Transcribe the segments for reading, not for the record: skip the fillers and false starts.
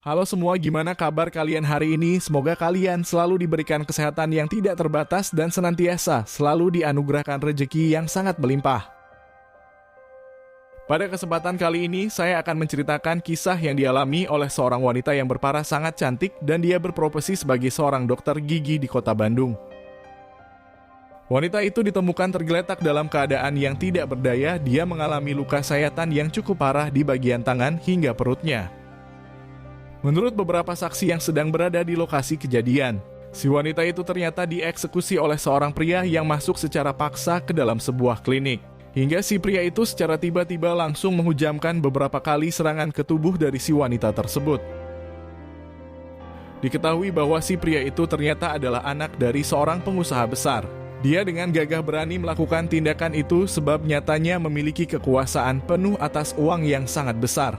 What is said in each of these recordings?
Halo semua, gimana kabar kalian hari ini? Semoga kalian selalu diberikan kesehatan yang tidak terbatas dan senantiasa selalu dianugerahkan rezeki yang sangat melimpah. Pada kesempatan kali ini, saya akan menceritakan kisah yang dialami oleh seorang wanita yang berparas sangat cantik dan dia berprofesi sebagai seorang dokter gigi di kota Bandung. Wanita itu ditemukan tergeletak dalam keadaan yang tidak berdaya, dia mengalami luka sayatan yang cukup parah di bagian tangan hingga perutnya. Menurut beberapa saksi yang sedang berada di lokasi kejadian, si wanita itu ternyata dieksekusi oleh seorang pria yang masuk secara paksa ke dalam sebuah klinik. Hingga si pria itu secara tiba-tiba langsung menghujamkan beberapa kali serangan ke tubuh dari si wanita tersebut. Diketahui bahwa si pria itu ternyata adalah anak dari seorang pengusaha besar. Dia dengan gagah berani melakukan tindakan itu sebab nyatanya memiliki kekuasaan penuh atas uang yang sangat besar.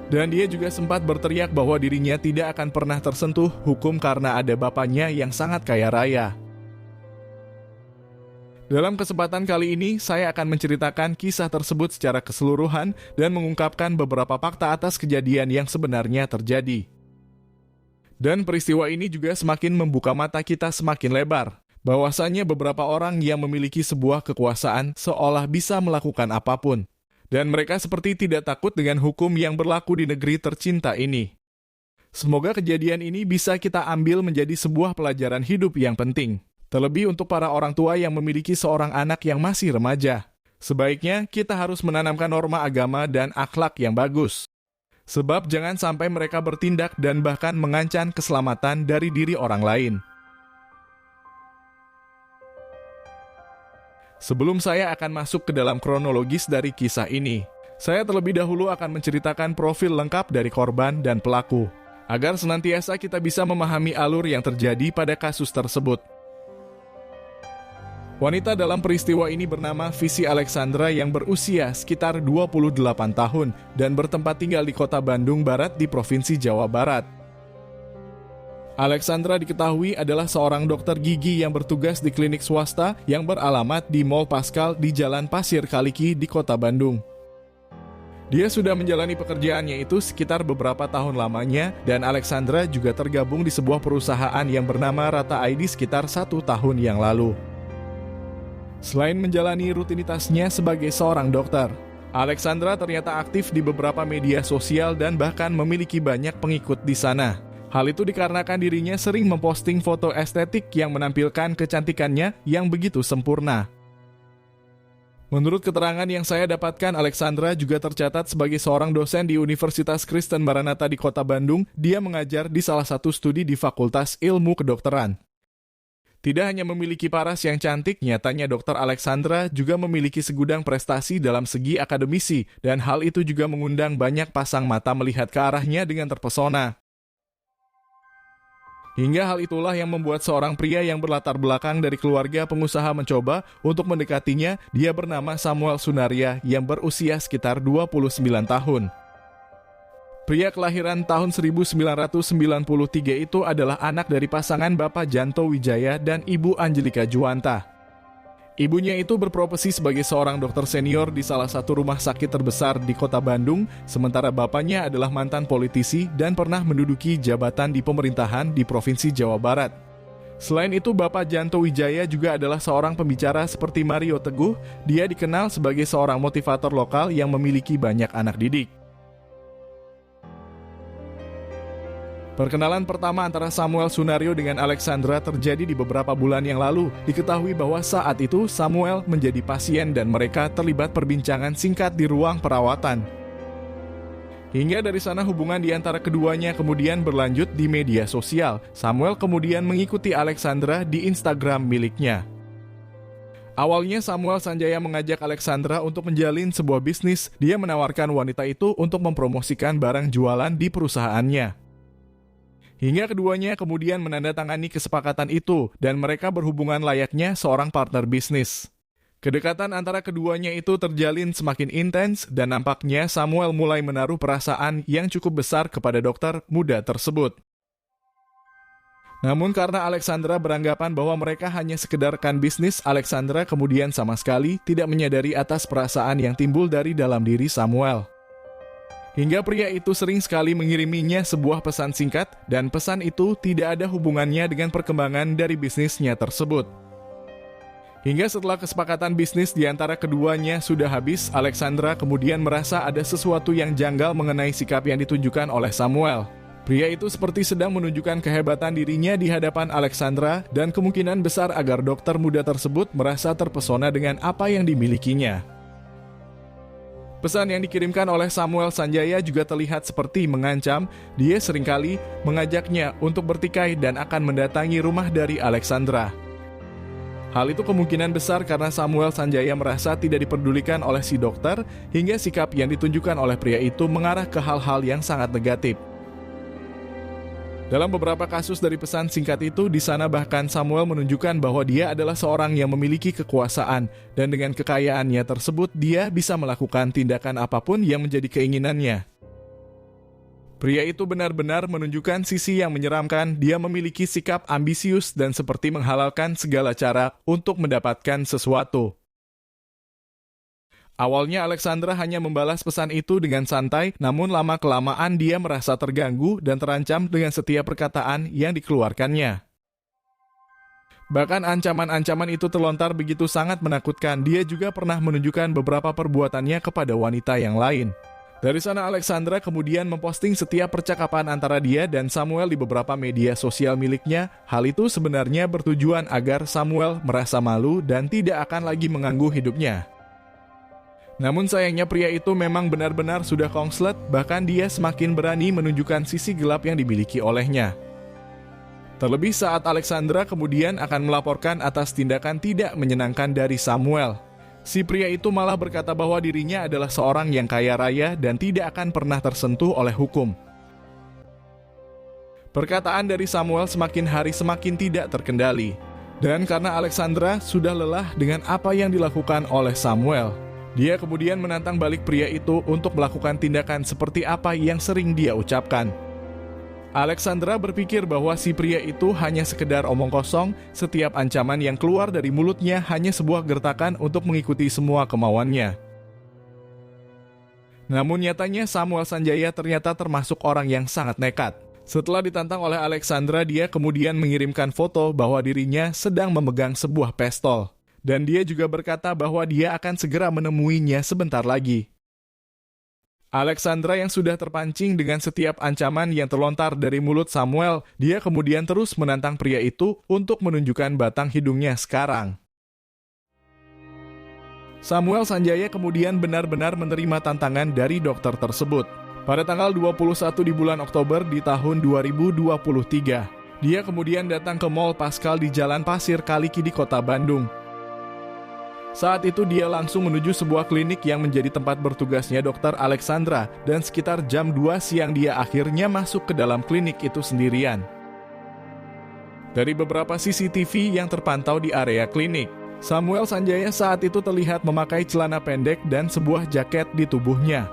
Dan dia juga sempat berteriak bahwa dirinya tidak akan pernah tersentuh hukum karena ada bapaknya yang sangat kaya raya. Dalam kesempatan kali ini, saya akan menceritakan kisah tersebut secara keseluruhan dan mengungkapkan beberapa fakta atas kejadian yang sebenarnya terjadi. Dan peristiwa ini juga semakin membuka mata kita semakin lebar, bahwasanya beberapa orang yang memiliki sebuah kekuasaan seolah bisa melakukan apapun. Dan mereka seperti tidak takut dengan hukum yang berlaku di negeri tercinta ini. Semoga kejadian ini bisa kita ambil menjadi sebuah pelajaran hidup yang penting. Terlebih untuk para orang tua yang memiliki seorang anak yang masih remaja. Sebaiknya kita harus menanamkan norma agama dan akhlak yang bagus. Sebab jangan sampai mereka bertindak dan bahkan mengancam keselamatan dari diri orang lain. Sebelum saya akan masuk ke dalam kronologis dari kisah ini, saya terlebih dahulu akan menceritakan profil lengkap dari korban dan pelaku, agar senantiasa kita bisa memahami alur yang terjadi pada kasus tersebut. Wanita dalam peristiwa ini bernama Visi Alexandra yang berusia sekitar 28 tahun dan bertempat tinggal di kota Bandung Barat di Provinsi Jawa Barat. Alexandra diketahui adalah seorang dokter gigi yang bertugas di klinik swasta yang beralamat di Mall Pascal di Jalan Pasir Kaliki di kota Bandung. Dia sudah menjalani pekerjaannya itu sekitar beberapa tahun lamanya dan Alexandra juga tergabung di sebuah perusahaan yang bernama Rata ID sekitar 1 tahun yang lalu. Selain menjalani rutinitasnya sebagai seorang dokter, Alexandra ternyata aktif di beberapa media sosial dan bahkan memiliki banyak pengikut di sana. Hal itu dikarenakan dirinya sering memposting foto estetik yang menampilkan kecantikannya yang begitu sempurna. Menurut keterangan yang saya dapatkan, Alexandra juga tercatat sebagai seorang dosen di Universitas Kristen Maranatha di kota Bandung. Dia mengajar di salah satu studi di Fakultas Ilmu Kedokteran. Tidak hanya memiliki paras yang cantik, nyatanya Dr. Alexandra juga memiliki segudang prestasi dalam segi akademisi, dan hal itu juga mengundang banyak pasang mata melihat ke arahnya dengan terpesona. Hingga hal itulah yang membuat seorang pria yang berlatar belakang dari keluarga pengusaha mencoba untuk mendekatinya. Dia bernama Samuel Sunaria yang berusia sekitar 29 tahun. Pria kelahiran tahun 1993 itu adalah anak dari pasangan Bapak Janto Wijaya dan Ibu Angelika Juwanta. Ibunya itu berprofesi sebagai seorang dokter senior di salah satu rumah sakit terbesar di kota Bandung, sementara bapaknya adalah mantan politisi dan pernah menduduki jabatan di pemerintahan di Provinsi Jawa Barat. Selain itu, Bapak Janto Wijaya juga adalah seorang pembicara seperti Mario Teguh. Dia dikenal sebagai seorang motivator lokal yang memiliki banyak anak didik. Perkenalan pertama antara Samuel Sunario dengan Alexandra terjadi di beberapa bulan yang lalu. Diketahui bahwa saat itu Samuel menjadi pasien dan mereka terlibat perbincangan singkat di ruang perawatan. Hingga dari sana hubungan di antara keduanya kemudian berlanjut di media sosial. Samuel kemudian mengikuti Alexandra di Instagram miliknya. Awalnya Samuel Sanjaya mengajak Alexandra untuk menjalin sebuah bisnis. Dia menawarkan wanita itu untuk mempromosikan barang jualan di perusahaannya. Hingga keduanya kemudian menandatangani kesepakatan itu dan mereka berhubungan layaknya seorang partner bisnis. Kedekatan antara keduanya itu terjalin semakin intens dan nampaknya Samuel mulai menaruh perasaan yang cukup besar kepada dokter muda tersebut. Namun karena Alexandra beranggapan bahwa mereka hanya sekedarkan bisnis, Alexandra kemudian sama sekali tidak menyadari atas perasaan yang timbul dari dalam diri Samuel. Hingga pria itu sering sekali mengiriminya sebuah pesan singkat dan pesan itu tidak ada hubungannya dengan perkembangan dari bisnisnya tersebut. Hingga setelah kesepakatan bisnis di antara keduanya sudah habis, Alexandra kemudian merasa ada sesuatu yang janggal mengenai sikap yang ditunjukkan oleh Samuel. Pria itu seperti sedang menunjukkan kehebatan dirinya di hadapan Alexandra dan kemungkinan besar agar dokter muda tersebut merasa terpesona dengan apa yang dimilikinya. Pesan yang dikirimkan oleh Samuel Sanjaya juga terlihat seperti mengancam. Dia seringkali mengajaknya untuk bertikai dan akan mendatangi rumah dari Alexandra. Hal itu kemungkinan besar karena Samuel Sanjaya merasa tidak diperdulikan oleh si dokter, hingga sikap yang ditunjukkan oleh pria itu mengarah ke hal-hal yang sangat negatif. Dalam beberapa kasus dari pesan singkat itu, di sana bahkan Samuel menunjukkan bahwa dia adalah seorang yang memiliki kekuasaan, dan dengan kekayaannya tersebut dia bisa melakukan tindakan apapun yang menjadi keinginannya. Pria itu benar-benar menunjukkan sisi yang menyeramkan. Dia memiliki sikap ambisius dan seperti menghalalkan segala cara untuk mendapatkan sesuatu. Awalnya Alexandra hanya membalas pesan itu dengan santai, namun lama-kelamaan dia merasa terganggu dan terancam dengan setiap perkataan yang dikeluarkannya. Bahkan ancaman-ancaman itu terlontar begitu sangat menakutkan. Dia juga pernah menunjukkan beberapa perbuatannya kepada wanita yang lain. Dari sana Alexandra kemudian memposting setiap percakapan antara dia dan Samuel di beberapa media sosial miliknya. Hal itu sebenarnya bertujuan agar Samuel merasa malu dan tidak akan lagi mengganggu hidupnya. Namun sayangnya pria itu memang benar-benar sudah kongslet, bahkan dia semakin berani menunjukkan sisi gelap yang dimiliki olehnya. Terlebih saat Alexandra kemudian akan melaporkan atas tindakan tidak menyenangkan dari Samuel. Si pria itu malah berkata bahwa dirinya adalah seorang yang kaya raya dan tidak akan pernah tersentuh oleh hukum. Perkataan dari Samuel semakin hari semakin tidak terkendali. Dan karena Alexandra sudah lelah dengan apa yang dilakukan oleh Samuel, dia kemudian menantang balik pria itu untuk melakukan tindakan seperti apa yang sering dia ucapkan. Alexandra berpikir bahwa si pria itu hanya sekedar omong kosong. Setiap ancaman yang keluar dari mulutnya hanya sebuah gertakan untuk mengikuti semua kemauannya. Namun nyatanya Samuel Sanjaya ternyata termasuk orang yang sangat nekat. Setelah ditantang oleh Alexandra, dia kemudian mengirimkan foto bahwa dirinya sedang memegang sebuah pistol. Dan dia juga berkata bahwa dia akan segera menemuinya sebentar lagi. Alexandra yang sudah terpancing dengan setiap ancaman yang terlontar dari mulut Samuel, dia kemudian terus menantang pria itu untuk menunjukkan batang hidungnya sekarang. Samuel Sanjaya kemudian benar-benar menerima tantangan dari dokter tersebut. Pada tanggal 21 di bulan Oktober di tahun 2023, dia kemudian datang ke Mall Pascal di Jalan Pasir Kaliki di Kota Bandung. Saat itu dia langsung menuju sebuah klinik yang menjadi tempat bertugasnya Dr. Alexandra, dan sekitar jam 2 siang dia akhirnya masuk ke dalam klinik itu sendirian. Dari beberapa CCTV yang terpantau di area klinik, Samuel Sanjaya saat itu terlihat memakai celana pendek dan sebuah jaket di tubuhnya.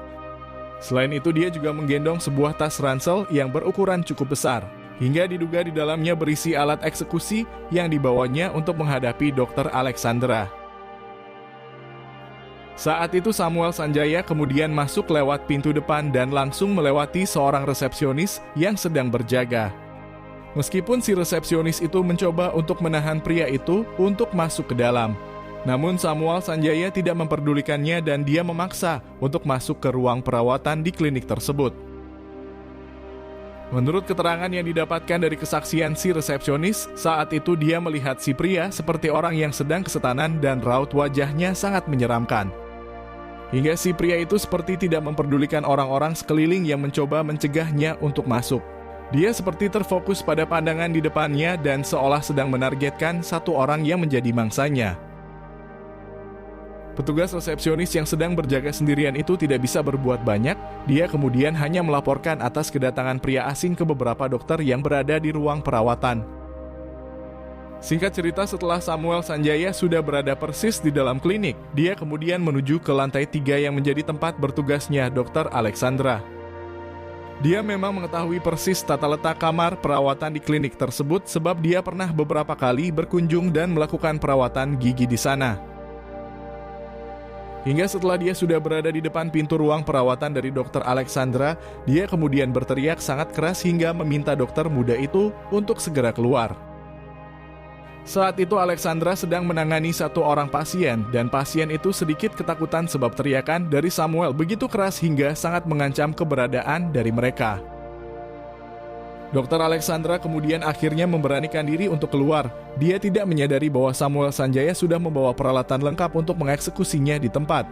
Selain itu dia juga menggendong sebuah tas ransel yang berukuran cukup besar, hingga diduga di dalamnya berisi alat eksekusi yang dibawanya untuk menghadapi Dr. Alexandra. Saat itu Samuel Sanjaya kemudian masuk lewat pintu depan dan langsung melewati seorang resepsionis yang sedang berjaga. Meskipun si resepsionis itu mencoba untuk menahan pria itu untuk masuk ke dalam, namun Samuel Sanjaya tidak memperdulikannya dan dia memaksa untuk masuk ke ruang perawatan di klinik tersebut. Menurut keterangan yang didapatkan dari kesaksian si resepsionis, saat itu dia melihat si pria seperti orang yang sedang kesetanan dan raut wajahnya sangat menyeramkan. Hingga si pria itu seperti tidak memperdulikan orang-orang sekeliling yang mencoba mencegahnya untuk masuk. Dia seperti terfokus pada pandangan di depannya dan seolah sedang menargetkan satu orang yang menjadi mangsanya. Petugas resepsionis yang sedang berjaga sendirian itu tidak bisa berbuat banyak. Dia kemudian hanya melaporkan atas kedatangan pria asing ke beberapa dokter yang berada di ruang perawatan. Singkat cerita, setelah Samuel Sanjaya sudah berada persis di dalam klinik, dia kemudian menuju ke lantai 3 yang menjadi tempat bertugasnya Dr. Alexandra. Dia memang mengetahui persis tata letak kamar perawatan di klinik tersebut sebab dia pernah beberapa kali berkunjung dan melakukan perawatan gigi di sana. Hingga setelah dia sudah berada di depan pintu ruang perawatan dari Dr. Alexandra, dia kemudian berteriak sangat keras hingga meminta dokter muda itu untuk segera keluar. Saat itu Alexandra sedang menangani satu orang pasien, dan pasien itu sedikit ketakutan sebab teriakan dari Samuel begitu keras hingga sangat mengancam keberadaan dari mereka. Dr. Alexandra kemudian akhirnya memberanikan diri untuk keluar. Dia tidak menyadari bahwa Samuel Sanjaya sudah membawa peralatan lengkap untuk mengeksekusinya di tempat.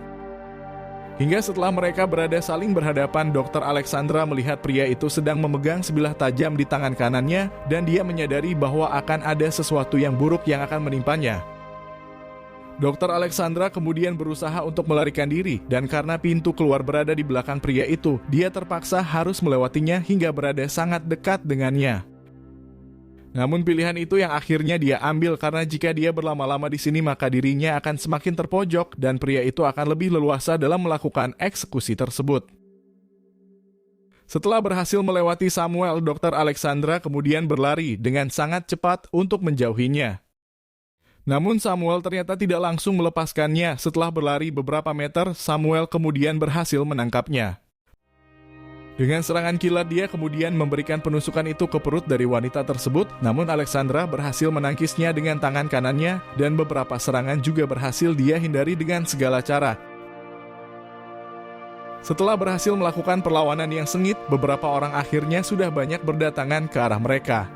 Hingga setelah mereka berada saling berhadapan, Dr. Alexandra melihat pria itu sedang memegang sebilah tajam di tangan kanannya dan dia menyadari bahwa akan ada sesuatu yang buruk yang akan menimpanya. Dr. Alexandra kemudian berusaha untuk melarikan diri dan karena pintu keluar berada di belakang pria itu, dia terpaksa harus melewatinya hingga berada sangat dekat dengannya. Namun pilihan itu yang akhirnya dia ambil karena jika dia berlama-lama di sini maka dirinya akan semakin terpojok dan pria itu akan lebih leluasa dalam melakukan eksekusi tersebut. Setelah berhasil melewati Samuel, Dr. Alexandra kemudian berlari dengan sangat cepat untuk menjauhinya. Namun Samuel ternyata tidak langsung melepaskannya. Setelah berlari beberapa meter, Samuel kemudian berhasil menangkapnya. Dengan serangan kilat dia kemudian memberikan penusukan itu ke perut dari wanita tersebut, namun Alexandra berhasil menangkisnya dengan tangan kanannya dan beberapa serangan juga berhasil dia hindari dengan segala cara. Setelah berhasil melakukan perlawanan yang sengit, beberapa orang akhirnya sudah banyak berdatangan ke arah mereka.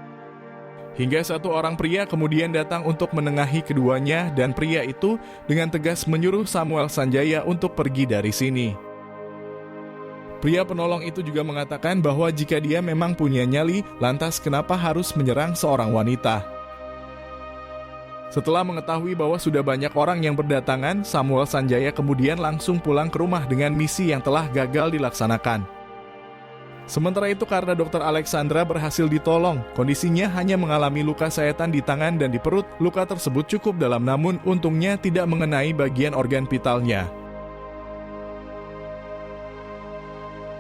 Hingga satu orang pria kemudian datang untuk menengahi keduanya dan pria itu dengan tegas menyuruh Samuel Sanjaya untuk pergi dari sini. Pria penolong itu juga mengatakan bahwa jika dia memang punya nyali, lantas kenapa harus menyerang seorang wanita? Setelah mengetahui bahwa sudah banyak orang yang berdatangan, Samuel Sanjaya kemudian langsung pulang ke rumah dengan misi yang telah gagal dilaksanakan. Sementara itu karena Dr. Alexandra berhasil ditolong, kondisinya hanya mengalami luka sayatan di tangan dan di perut. Luka tersebut cukup dalam namun untungnya tidak mengenai bagian organ vitalnya.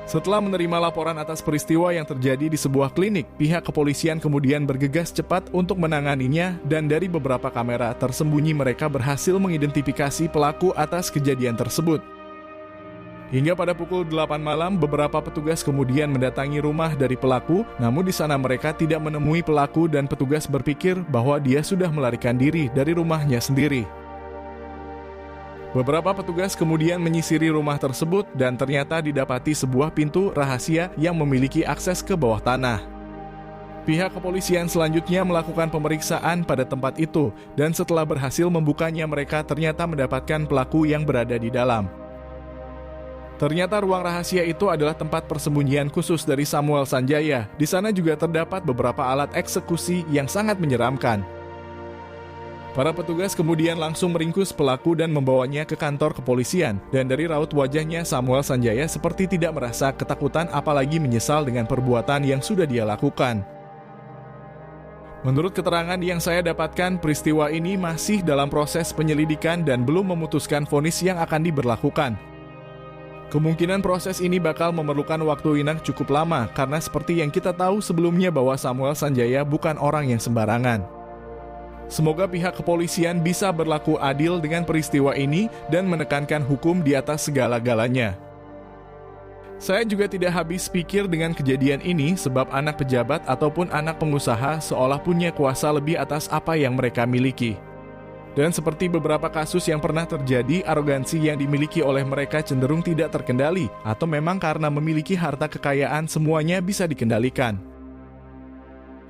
Setelah menerima laporan atas peristiwa yang terjadi di sebuah klinik, pihak kepolisian kemudian bergegas cepat untuk menanganinya dan dari beberapa kamera tersembunyi mereka berhasil mengidentifikasi pelaku atas kejadian tersebut. Hingga pada pukul 8 malam, beberapa petugas kemudian mendatangi rumah dari pelaku, namun di sana mereka tidak menemui pelaku dan petugas berpikir bahwa dia sudah melarikan diri dari rumahnya sendiri. Beberapa petugas kemudian menyisiri rumah tersebut dan ternyata didapati sebuah pintu rahasia yang memiliki akses ke bawah tanah. Pihak kepolisian selanjutnya melakukan pemeriksaan pada tempat itu dan setelah berhasil membukanya mereka ternyata mendapatkan pelaku yang berada di dalam. Ternyata ruang rahasia itu adalah tempat persembunyian khusus dari Samuel Sanjaya. Di sana juga terdapat beberapa alat eksekusi yang sangat menyeramkan. Para petugas kemudian langsung meringkus pelaku dan membawanya ke kantor kepolisian. Dan dari raut wajahnya Samuel Sanjaya seperti tidak merasa ketakutan apalagi menyesal dengan perbuatan yang sudah dia lakukan. Menurut keterangan yang saya dapatkan, peristiwa ini masih dalam proses penyelidikan dan belum memutuskan vonis yang akan diberlakukan. Kemungkinan proses ini bakal memerlukan waktu yang cukup lama karena seperti yang kita tahu sebelumnya bahwa Samuel Sanjaya bukan orang yang sembarangan. Semoga pihak kepolisian bisa berlaku adil dengan peristiwa ini dan menekankan hukum di atas segala-galanya. Saya juga tidak habis pikir dengan kejadian ini sebab anak pejabat ataupun anak pengusaha seolah punya kuasa lebih atas apa yang mereka miliki. Dan seperti beberapa kasus yang pernah terjadi, arogansi yang dimiliki oleh mereka cenderung tidak terkendali, atau memang karena memiliki harta kekayaan semuanya bisa dikendalikan.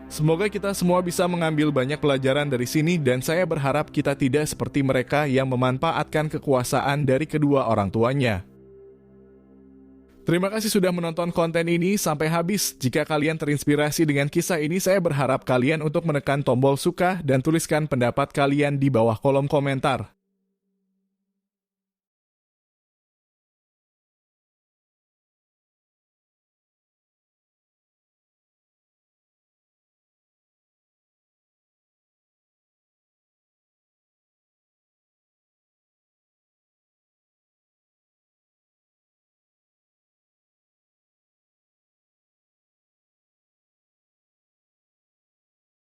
Semoga kita semua bisa mengambil banyak pelajaran dari sini dan saya berharap kita tidak seperti mereka yang memanfaatkan kekuasaan dari kedua orang tuanya. Terima kasih sudah menonton konten ini sampai habis. Jika kalian terinspirasi dengan kisah ini, saya berharap kalian untuk menekan tombol suka dan tuliskan pendapat kalian di bawah kolom komentar.